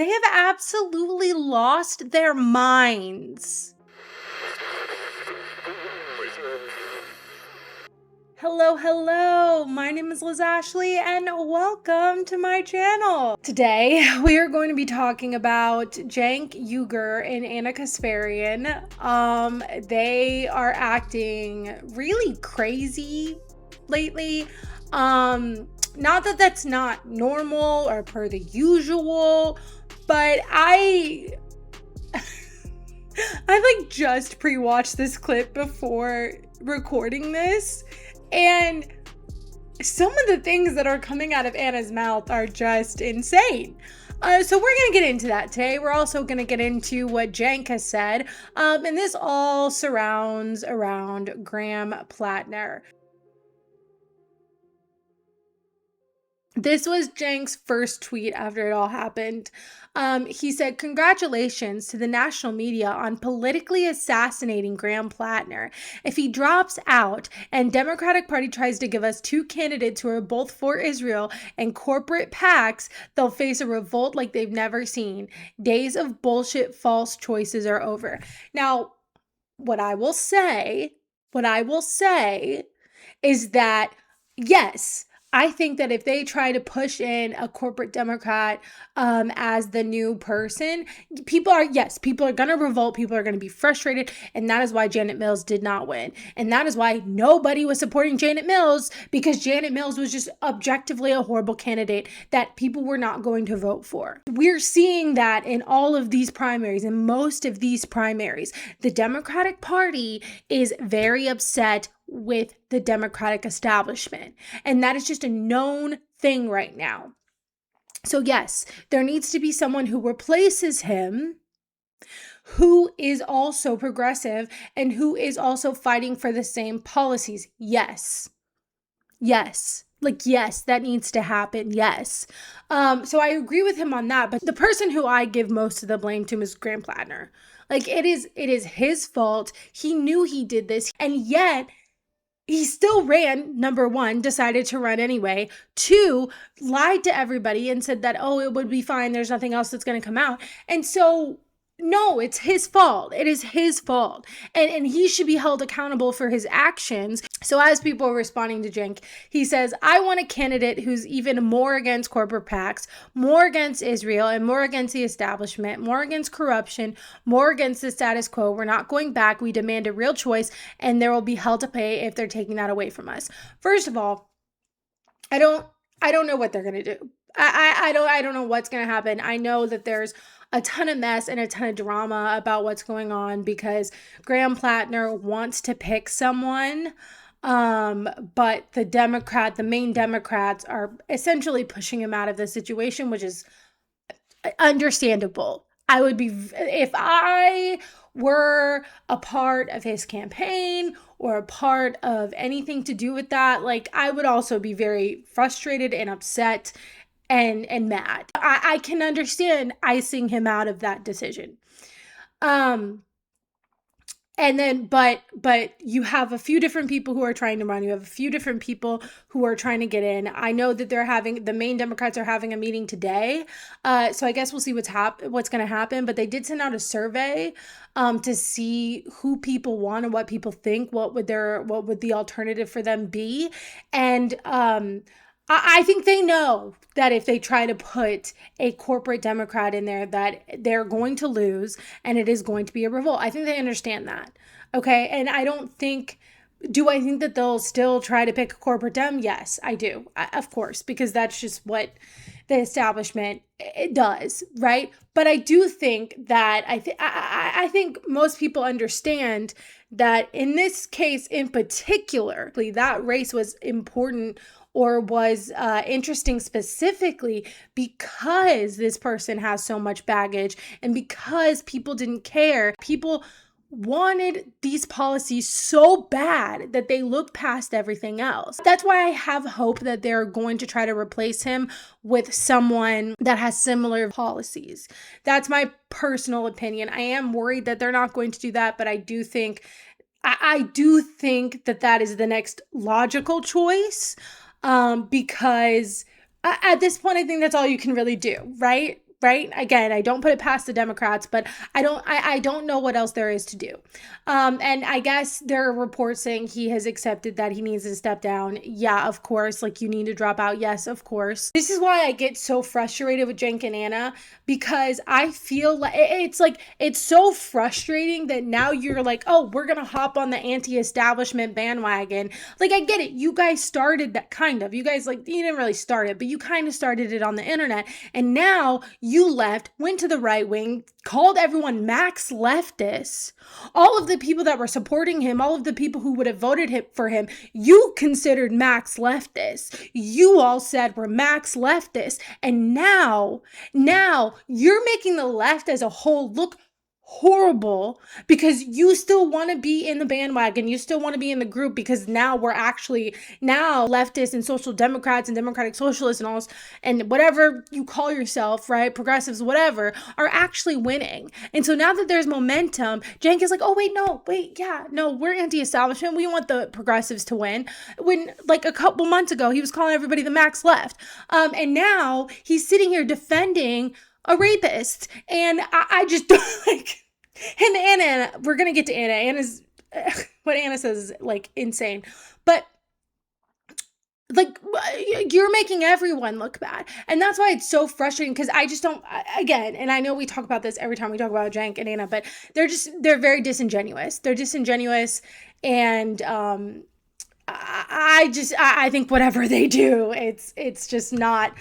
They have absolutely lost their minds. Hello, my name is Ashlee and welcome to my channel. Today, we are going to be talking about Cenk and Anna Kasparian. They are acting really crazy lately. Not that that's not normal or per the usual, but I just pre-watched this clip before recording this, and some of the things that are coming out of Anna's mouth are just insane. So we're going to get into that today. We're also going to get into what Cenk has said, and this all surrounds around Graham Plattner. This was Cenk's first tweet after it all happened. He said, "Congratulations to the national media on politically assassinating Graham Plattner. If he drops out and Democratic Party tries to give us two candidates who are both for Israel and corporate PACs, they'll face a revolt like they've never seen. Days of bullshit false choices are over." Now, what I will say is that, yes, I think that if they try to push in a corporate Democrat as the new person, people are going to revolt. People are going to be frustrated. And that is why Janet Mills did not win. And that is why nobody was supporting Janet Mills, because Janet Mills was just objectively a horrible candidate that people were not going to vote for. We're seeing that in all of these primaries, in most of these primaries. The Democratic Party is very upset with the Democratic establishment. And that is just a known thing right now. So yes, there needs to be someone who replaces him, who is also progressive and who is also fighting for the same policies. Yes, that needs to happen. Yes. So I agree with him on that. But the person who I give most of the blame to is Graham Plattner. It is his fault. He knew he did this, and yet he still ran. Number one, decided to run anyway. Two, lied to everybody and said that, oh, it would be fine. There's nothing else that's going to come out. And so, no, it's his fault. It is his fault. And he should be held accountable for his actions. So as people are responding to Cenk, he says, "I want a candidate who's even more against corporate PACs, more against Israel, and more against the establishment, more against corruption, more against the status quo. We're not going back. We demand a real choice, and there will be hell to pay if they're taking that away from us." First of all, I don't know what they're going to do. I don't know what's going to happen. I know that there's a ton of mess and a ton of drama about what's going on because Graham Plattner wants to pick someone, but the main Democrats are essentially pushing him out of the situation, which is understandable. If I were a part of his campaign or a part of anything to do with that, I would also be very frustrated and upset and mad. I can understand icing him out of that decision. And then, but you have a few different people who are trying to run. You have a few different people who are trying to get in. I know that the main Democrats are having a meeting today. So I guess we'll see what's going to happen. But they did send out a survey to see who people want and what people think. What would the alternative for them be? And I think they know that if they try to put a corporate Democrat in there, that they're going to lose and it is going to be a revolt. I think they understand that. Okay. And do I think that they'll still try to pick a corporate Dem? Yes, I do. Of course, because that's just what the establishment does, right? But I do think that I think most people understand that in this case in particular, that race was important or was interesting specifically because this person has so much baggage and because people didn't care. People wanted these policies so bad that they looked past everything else. That's why I have hope that they're going to try to replace him with someone that has similar policies. That's my personal opinion. I am worried that they're not going to do that, but I do think that is the next logical choice, because at this point, I think that's all you can really do, right? right? Again, I don't put it past the Democrats, but I don't know what else there is to do. And I guess there are reports saying he has accepted that he needs to step down. Yeah, of course. Like, you need to drop out. Yes, of course. This is why I get so frustrated with Cenk and Anna, because I feel like it's so frustrating that now you're like, oh, we're gonna hop on the anti-establishment bandwagon. Like, I get it. You guys started that, kind of. You guys, like, you didn't really start it, but you kind of started it on the internet. And now you left, went to the right wing, called everyone max leftists. All of the people that were supporting him, all of the people who would have voted for him, you considered max leftists. You all said we're max leftists. And now you're making the left as a whole look horrible because you still want to be in the bandwagon. You still want to be in the group, because now leftists and social democrats and democratic socialists and all this, and whatever you call yourself, right? Progressives, whatever, are actually winning. And so now that there's momentum, Cenk is like, oh, no, we're anti-establishment. We want the progressives to win. When, like, a couple months ago, he was calling everybody the max left. And now he's sitting here defending a rapist. And I just don't like him. Anna, we're gonna get to Anna. Anna's what Anna says is like insane, but like, you're making everyone look bad. And that's why it's so frustrating, because I just don't, again, and I know we talk about this every time we talk about Cenk and Anna, but they're very disingenuous. They're disingenuous. And I think whatever they do, it's just not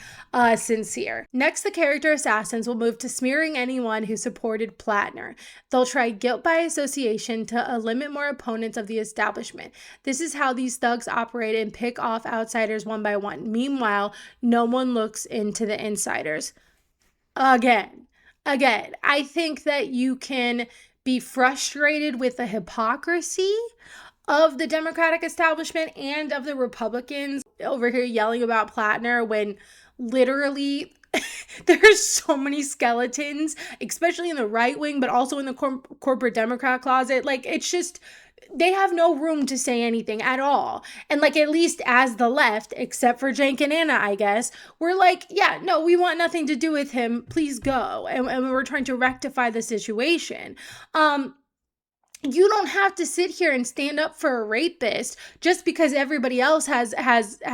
sincere. Next, the character assassins will move to smearing anyone who supported Plattner. They'll try guilt by association to limit more opponents of the establishment. This is how these thugs operate and pick off outsiders one by one. Meanwhile, no one looks into the insiders. Again, I think that you can be frustrated with the hypocrisy of the Democratic establishment and of the Republicans over here yelling about Plattner when literally there's so many skeletons, especially in the right wing, but also in the corporate Democrat closet. Like, it's just, they have no room to say anything at all. And like, at least as the left, except for Cenk and Anna, I guess, we're like, yeah, no, we want nothing to do with him. Please go. And we're trying to rectify the situation. You don't have to sit here and stand up for a rapist just because everybody else has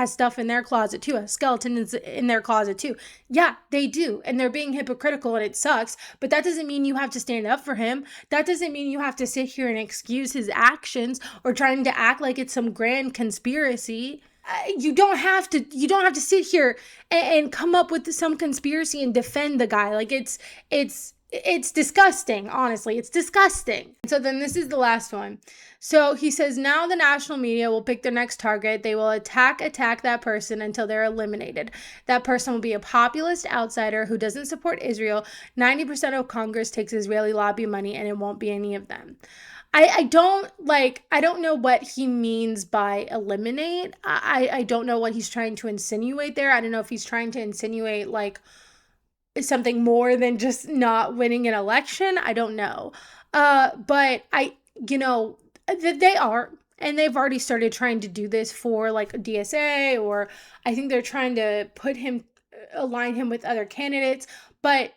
stuff in their closet too, a skeleton in their closet too. Yeah, they do. And they're being hypocritical, and it sucks. But that doesn't mean you have to stand up for him. That doesn't mean you have to sit here and excuse his actions or trying to act like it's some grand conspiracy. You don't have to sit here and come up with some conspiracy and defend the guy. Like, it's disgusting, honestly. It's disgusting. And so then this is the last one. So he says, now the national media will pick their next target. They will attack that person until they're eliminated. That person will be a populist outsider who doesn't support Israel. 90% of Congress takes Israeli lobby money, and it won't be any of them. I don't know what he means by eliminate. I don't know what he's trying to insinuate there. I don't know if he's trying to insinuate like something more than just not winning an election. I don't know. But they are, and they've already started trying to do this for like a DSA, or I think they're trying to align him with other candidates, but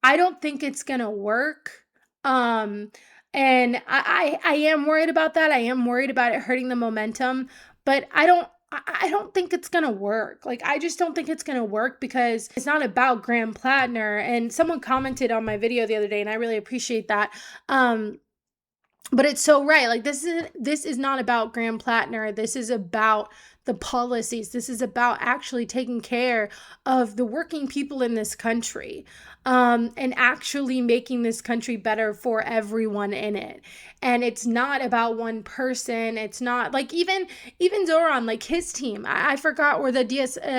I don't think it's going to work. And I am worried about that. I am worried about it hurting the momentum, but I don't think it's going to work. Like, I just don't think it's going to work, because it's not about Graham Plattner. And someone commented on my video the other day, and I really appreciate that. But it's so right. Like, this is not about Graham Plattner. This is about the policies. This is about actually taking care of the working people in this country, and actually making this country better for everyone in it. And it's not about one person. It's not like even Zoran, like his team. I forgot where the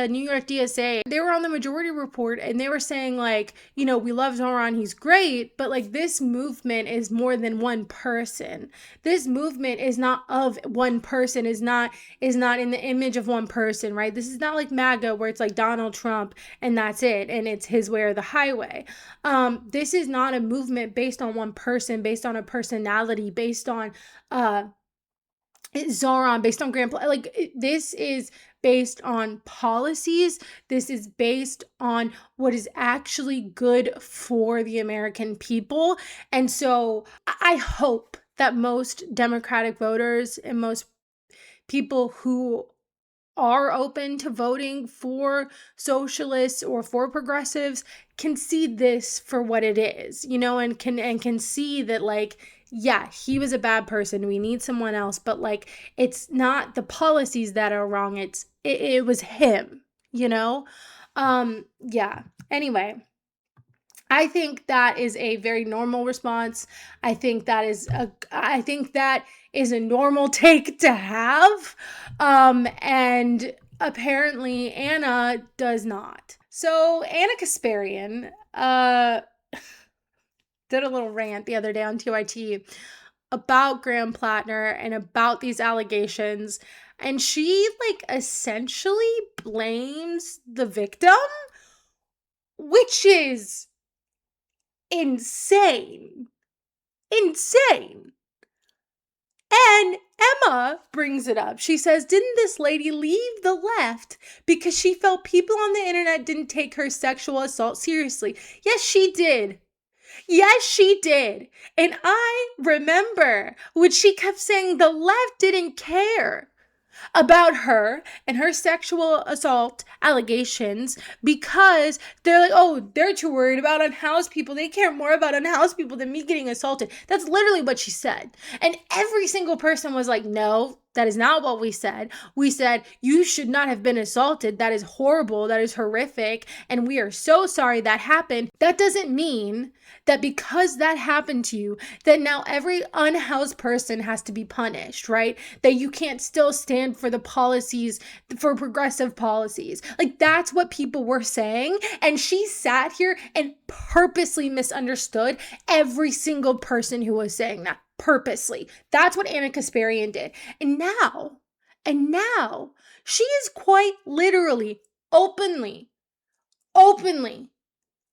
New York DSA, they were on the Majority Report, and they were saying like, we love Zoran, he's great, but like, this movement is more than one person. This movement is not of one person, is not in the image of one person, right? This is not like MAGA, where it's like Donald Trump and that's it, and it's his way or the highway. This is not a movement based on one person, based on a personality, based on Zoran, based on Grandpa. Like, this is based on policies. This is based on what is actually good for the American people. And so I hope that most Democratic voters and most people who are open to voting for socialists or for progressives can see this for what it is, and can see that, like, yeah, he was a bad person. We need someone else, but like, it's not the policies that are wrong. It was him, yeah. Anyway, I think that is a very normal response. I think that is a normal take to have. And apparently Anna does not. So Anna Kasparian did a little rant the other day on TYT about Graham Plattner and about these allegations. And she essentially blames the victim, which is insane. And Emma brings it up. She says, didn't this lady leave the left because she felt people on the internet didn't take her sexual assault seriously? Yes, she did. And I remember when she kept saying the left didn't care about her and her sexual assault allegations because they're like, oh, they're too worried about unhoused people. They care more about unhoused people than me getting assaulted. That's literally what she said. And every single person was like, no, that is not what we said. We said, you should not have been assaulted. That is horrible. That is horrific. And we are so sorry that happened. That doesn't mean that because that happened to you, that now every unhoused person has to be punished, right? That you can't still stand for the policies, for progressive policies. Like, that's what people were saying. And she sat here and purposely misunderstood every single person who was saying that. Purposely. That's what Anna Kasparian did. And now she is quite literally, openly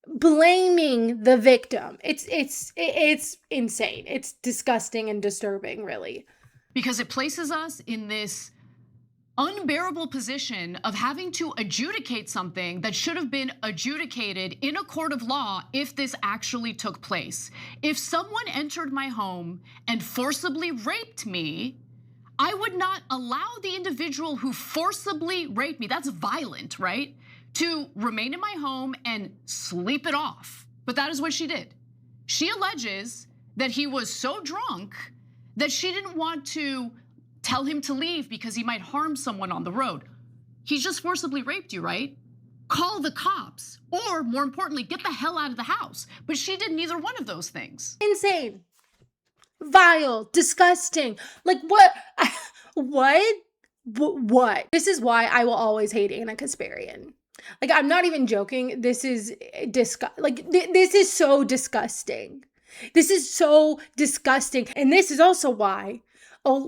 blaming the victim. It's insane. It's disgusting and disturbing, really. Because it places us in this unbearable position of having to adjudicate something that should have been adjudicated in a court of law if this actually took place. If someone entered my home and forcibly raped me, I would not allow the individual who forcibly raped me, that's violent, right, to remain in my home and sleep it off. But that is what she did. She alleges that he was so drunk that she didn't want to tell him to leave because he might harm someone on the road. He just forcibly raped you, right? Call the cops, or more importantly, get the hell out of the house. But she did neither one of those things. Insane. Vile, disgusting. Like, what? What? This is why I will always hate Anna Kasparian. Like, I'm not even joking. This is this is so disgusting. This is so disgusting. And this is also why,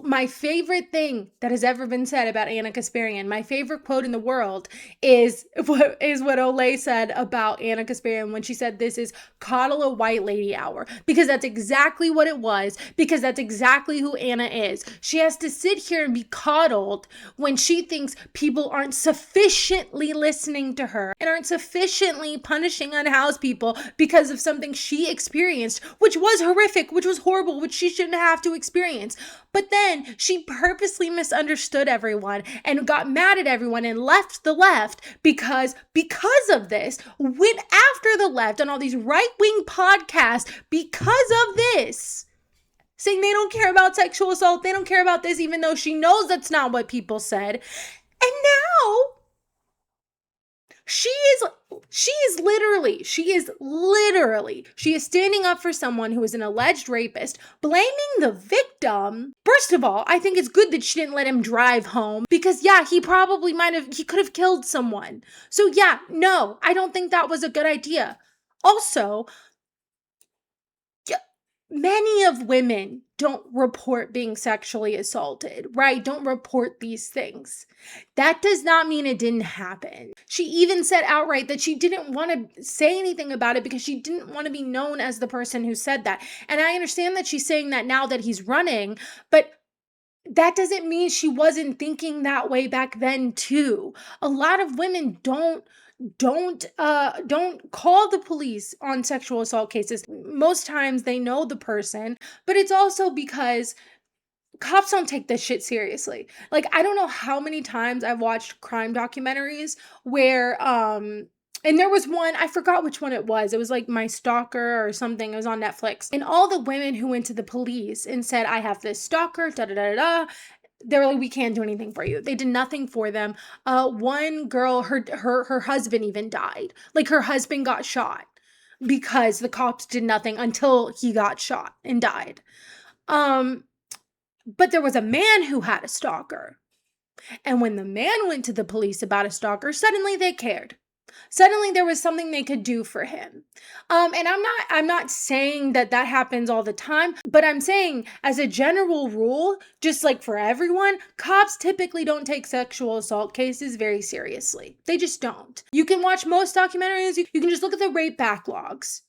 my favorite thing that has ever been said about Anna Kasparian, my favorite quote in the world is what Olay said about Anna Kasparian when she said, this is coddle a white lady hour. Because that's exactly what it was. Because that's exactly who Anna is. She has to sit here and be coddled when she thinks people aren't sufficiently listening to her and aren't sufficiently punishing unhoused people because of something she experienced, which was horrific, which was horrible, which she shouldn't have to experience. But then she purposely misunderstood everyone and got mad at everyone and left the left because of this, went after the left on all these right-wing podcasts because of this. Saying they don't care about sexual assault, they don't care about this, even though she knows that's not what people said. And now she is standing up for someone who is an alleged rapist, blaming the victim. First of all, I think it's good that she didn't let him drive home because, yeah, he could have killed someone. So yeah, no, I don't think that was a good idea. Also, many of women don't report being sexually assaulted, right? Don't report these things. That does not mean it didn't happen. She even said outright that she didn't want to say anything about it because she didn't want to be known as the person who said that. And I understand that she's saying that now that he's running, but that doesn't mean she wasn't thinking that way back then too. A lot of women don't call the police on sexual assault cases. Most times they know the person, but it's also because cops don't take this shit seriously. Like, I don't know how many times I've watched crime documentaries where and there was one, I forgot which one it was. It was like My Stalker or something. It was on Netflix. And all the women who went to the police and said, I have this stalker, da da da da, they were like, we can't do anything for you. They did nothing for them. One girl, her husband even died. Like, her husband got shot because the cops did nothing until he got shot and died. But there was a man who had a stalker. And when the man went to the police about a stalker, suddenly they cared. Suddenly there was something they could do for him. And I'm not saying that that happens all the time, but I'm saying as a general rule, just like for everyone, cops typically don't take sexual assault cases very seriously. They just don't. You can watch most documentaries, you can just look at the rape backlogs.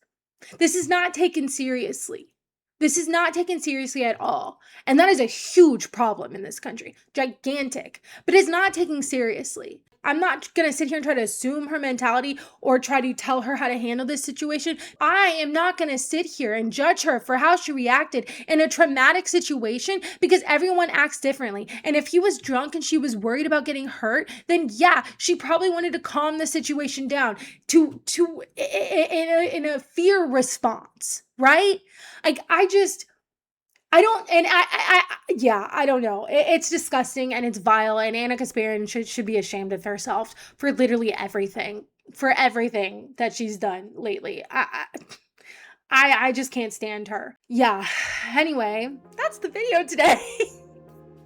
This is not taken seriously. This is not taken seriously at all. And that is a huge problem in this country. Gigantic. But it's not taken seriously. I'm not going to sit here and try to assume her mentality or try to tell her how to handle this situation. I am not going to sit here and judge her for how she reacted in a traumatic situation because everyone acts differently. And if he was drunk and she was worried about getting hurt, then yeah, she probably wanted to calm the situation down in a fear response, right? Like, I don't, and yeah, I don't know. It's disgusting and it's vile, and Anna Kasparian should be ashamed of herself for literally everything, that she's done lately. I just can't stand her. Yeah. Anyway, that's the video today.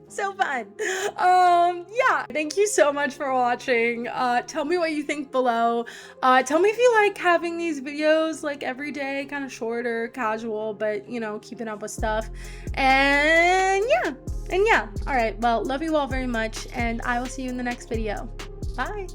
So fun. Yeah, thank you so much for watching. Tell me what you think below. Tell me if you like having these videos like every day, kind of shorter, casual, but you know, keeping up with stuff. And yeah. All right, well, love you all very much, and I will see you in the next video. Bye.